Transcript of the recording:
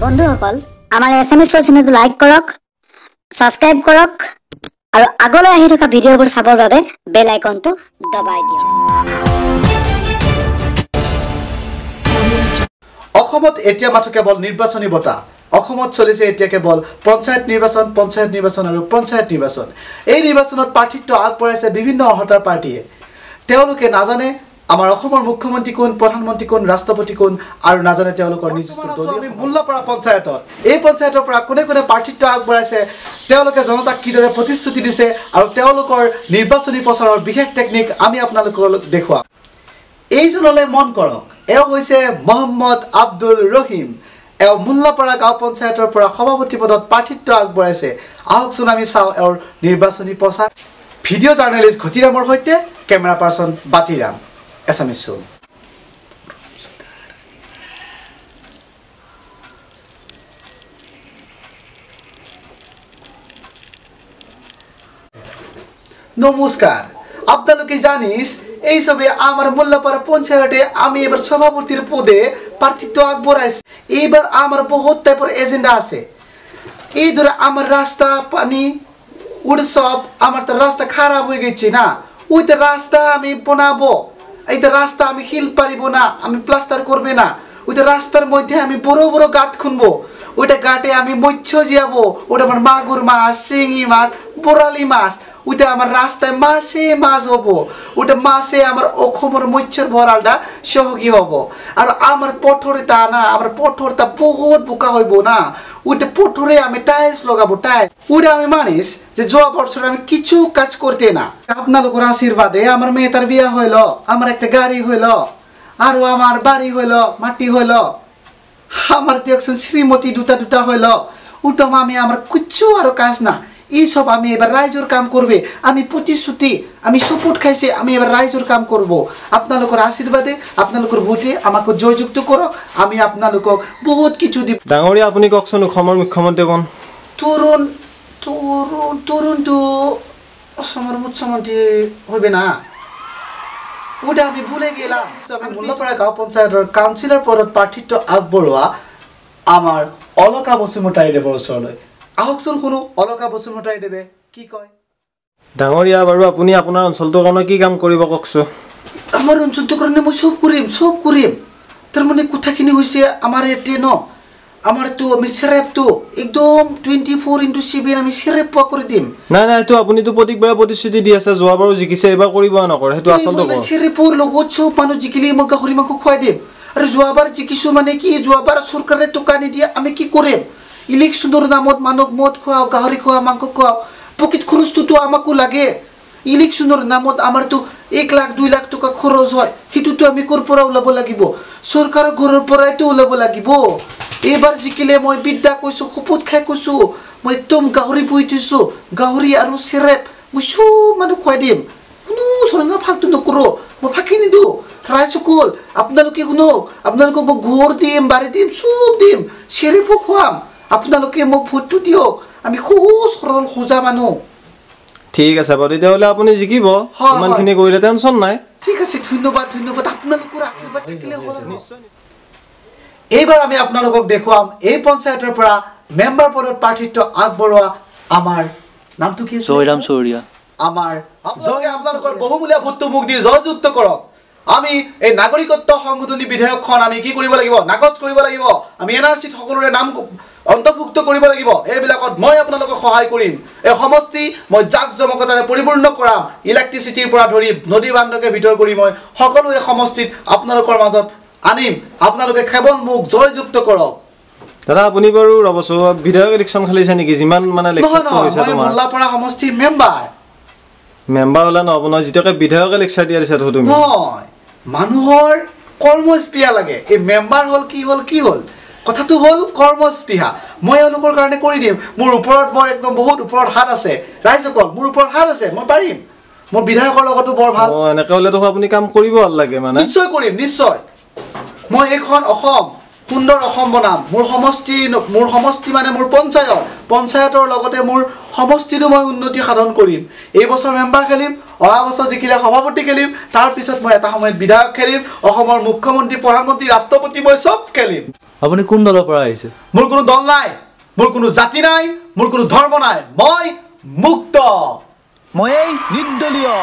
বন্ধুসকল আমাৰ SMS চেনেলটো লাইক কৰক সাবস্ক্ৰাইব কৰক আৰু আগলৈ আহি থকা ভিডিঅ'বোৰ চাবৰ বাবে বেল আইকনটো দবাই দিয়ক অসমত এতিয়া মাত্ৰ কেৱল নিৰ্বাচনী বটা অসমত চলিছে এতিয়া কেৱল পঞ্চায়ত নিৰ্বাচন আৰু পঞ্চায়ত নিৰ্বাচন এই নিৰ্বাচনত প্ৰাৰ্থিত্ব আগবঢ়াইছে বিভিন্ন অৰ্হতাৰ পাৰ্টিয়ে তেওঁলোকে নাজানে আমাৰ অসমৰ মুখ্যমন্ত্ৰী কোন প্ৰধানমন্ত্ৰী কোন ৰাষ্ট্ৰপতি কোন আৰু নাজানে তেওঁলোকৰ নিৰ্দিষ্ট দলীয় মূল্যপাৰা পঞ্চায়তত এই পঞ্চায়তৰ পৰা কোনে কোনে প্ৰাৰ্থিত্ব আগবঢ়াইছে তেওঁলোকে জনতাক কিদৰে প্ৰতিশ্ৰুতি দিছে আৰু তেওঁলোকৰ নিৰ্বাচনী প্ৰচাৰৰ বিশেষ টেকনিক আমি আপোনালোকক দেখুৱাম এইজনলৈ মন কৰক এও হৈছে মোহাম্মদ আব্দুল ৰহিম এও মূল্যপাৰা গাঁও পঞ্চায়তৰ পৰা সভাপতি পদত প্ৰাৰ্থিত্ব আগবঢ়াইছে আহকচোন আমি চাওঁ এওৰ নিৰ্বাচনী প্ৰচাৰ ভিডিঅ' জাৰ্নেলিষ্ট ঘটিৰামৰ সৈতে কেমেৰা পাৰ্চন বাতিৰাম SMS Soul. নমস্কার আপনাদেরকে জানিস এই সবে আমার মোল্লাপাড়া পঞ্চায়েতে আমি এবার সভাপতির পদে প্রার্থিত্ব আগবঢ়াইছি এবার আমার বহুত টাইপের এজেন্ডা আছে এই ধরে আমার রাস্তা পানি উৎসব আমার তো রাস্তা খারাপ হয়ে গেছে না ওইটা রাস্তা আমি বানাবো এইটা রাস্তা আমি হিল পারিব না আমি প্লাস্টার করবে না ওইটা রাস্তার মধ্যে আমি বড় বড় গাঁত খুনবো ওইটা গাঁটে আমি মৎস্য জিয়াবো ওটা আমার মাগুর মাছ শিঙি মাছ বোরালি মাছ ওইটা আমার রাস্তায় মাছে মাছ হবো ওটা মাছে আমার অসমৰ মৎস্যৰ ভঁৰালটা সহযোগী হব আর আমার পথরটা না আমার পথরটা বহুত বোকা হইব না ওইটা পথরে আমি টাইলস লগাবো টাইলস ওইটা আমি মানিস যে যোৱা বছর আমি কিছু কাজ করতে না আপনাদের আশীর্বাদে আমার মেয়েটার বিয়া হইল আমার একটা গাড়ি হইল আর আমার বাড়ি হইল মাটি হইল আমার দেখছেন শ্রীমতী দুটা হইল ওটা আমি আমার কিছু আর কাজ না এই সব আমি এবার রাইজর কাম করবে আমি প্রতিশ্রুতি আমি সুপুট খাইছে আমি এবার রাইজর কাম করব আপনাদের আশীর্বাদে আপনাদের ভোটে আমাকে জয়যুক্ত করো আমি আপনাদের বহুত কিছু দিব ডাঙৰীয়া আপুনি কওকচোন অসমৰ মুখ্যমন্ত্ৰী কোন তৰুণ তো অসমৰ মুখ্যমন্ত্ৰী হবে না ওটা আমি ভুলে গেলাম আমি মোল্লাপাড়া গাঁও পঞ্চায়তৰ কাউন্সিলৰ পদত প্ৰাৰ্থিত্ব আগবঢ়োৱা আমাৰ অলকা বসুমতাৰী দেৱৰ ওচৰলৈ আহকচোন শুনো অলকা বসুমতাৰী দেৱে কি কয় ডাঙৰীয়া বাৰু আপুনি আপোনাৰ অঞ্চলটোৰ কাৰণে কি কাম কৰিব কওকচোন আমাৰ অঞ্চলটোৰ কাৰণে মই সব কৰিম তাৰ মানে কথাখিনি হৈছে আমাৰ এতে ন আমাৰ তো আমি সেৰেপটো একদম 24/7 আমি সেৰেপ পোৱা কৰি দিম নাই তো আপুনি তো প্ৰত্যেকবাৰে প্ৰতিশ্ৰুতি দি আছে যোৱাবাৰো জিকিছে এবাৰ কৰিব নকৰে সেইটো আচলতে মই সেৰেপৰ লগত চব মানুহ জিকিলে মই গাহৰি মাংস খুৱাই দিম আৰু যোৱাবাৰ জিকিছো মানে কি যোৱাবাৰ চৰকাৰে টকা নিদিয়ে আমি কি কৰিম ইলেকশনৰ নামত মানুহক মদ খোৱাও গাহৰি খোৱা মাংস খোৱাও পকেট খৰচটো আমাকো লাগে ইলেকশনৰ নামত আমাৰতো 1 লাখ 2 লাখ টকা খৰচ হয় হিতুটো আমি কৰ পৰা ওলাব লাগিব চৰকাৰৰ ঘৰৰ পৰাইতো ওলাব লাগিব এবাৰ জিকিলে মই বিদ্যা কৈছো খুপুত খাই কৈছো মই একদম গাহৰি পুহি থৈছো গাহৰি আৰু সেৰেপ মই সব মানুহ খুৱাই দিম কোনো ধৰণৰ ফাল্টু নকৰো মই ফাঁকি নিদিওঁ ৰাইজসকল আপোনালোকে শুনক আপোনালোকক মই ঘৰ দিম বাৰী দিম সব দিম সেৰেপো খুৱাম আপোনালোকে মোক ভোটটো দিয়ক আমি সহজ সৰল সোজা মানুহ ঠিক আছে বাৰু তেতিয়াহ'লে আপুনি জিকিব ইমানখিনি কৰিলে টেনচন নাই ঠিক আছে ধন্যবাদ আপোনালোকৰ আশীৰ্বাদ থাকিলে হ'ল নিশ্চয় এইবাৰ আমি আপোনালোকক দেখুৱাম এই পঞ্চায়তৰ পৰা মেম্বাৰ পদত প্ৰাৰ্থিত্ব আগবঢ়োৱা আমাৰ নামটো কি জয়ৰাম চৌৰিয়া আমাৰ জয় আপোনালোকৰ বহুমূলীয়া ভোটটো মোক দি জয়যুক্ত কৰক আমি এই নাগৰিকত্ব সংশোধনী বিধেয়কখন আমি কি কৰিব লাগিব নাকচ কৰিব লাগিব আমি এনআৰসিত সকলোৰে নাম অন্তৰ্ভুক্ত কৰিব লাগিব এইবিলাকত মই আপোনালোকক সহায় কৰিম এই সমষ্টি মই জাকজমকতাৰে পৰিপূৰ্ণ কৰাম ইলেক্ট্ৰিচিটিৰ পৰা ধৰি নদী বান্ধকে ভিতৰ কৰি মই সকলো এই সমষ্টিত আপোনালোকৰ মাজত আনিম আপোনালোকে কেৱল মোক জয়যুক্ত কৰক দাদা আপুনি বাৰু ৰবছো বিধায়ক ইলেকশ্যন খেলিছে নেকি যিমান মানে ইলেকশ্যন হৈছে তোমাৰ মোল্লাপাৰা সমষ্টিৰ মেম্বাৰ হলে ন আপোনাৰ যেতিয়াকে বিধায়ক ইলেকশ্যন দিয়া দিছে তুমি নহয় মানুহৰ কৰ্মস্পৃহা লাগে এই মেম্বাৰ হল কি হল কথাটো হল কৰ্মস্পৃহা মই এওঁলোকৰ কাৰণে কৰি দিম মোৰ ওপৰত বৰ একদম বহুত ওপৰত হাত আছে ৰাইজসকল মোৰ ওপৰত হাত আছে মই পাৰিম মোৰ বিধায়কৰ লগতো বৰ ভাল এনেকৈ হলে তো আপুনি কাম কৰিব ভাল লাগে মানে নিশ্চয় কৰিম নিশ্চয় মই এখন অসম সুন্দৰ অসম বনাম মোৰ সমষ্টি মানে মোৰ পঞ্চায়তৰ লগতে মোৰ সমষ্টিৰো মই উন্নতি সাধন কৰিম এই বছৰ মেম্বাৰ খেলিম অহা বছৰ জিকিলে সভাপতি খেলিম তাৰ পিছত মই এটা সময়ত বিধায়ক খেলিম অসমৰ মুখ্যমন্ত্ৰী প্ৰধানমন্ত্ৰী ৰাষ্ট্ৰপতি মই সব খেলিম আপুনি কোন দলৰ পৰা আহিছে মোৰ কোনো দল নাই মোৰ কোনো জাতি নাই মোৰ কোনো ধৰ্ম নাই মই মুক্ত মই এই নিৰ্দলীয়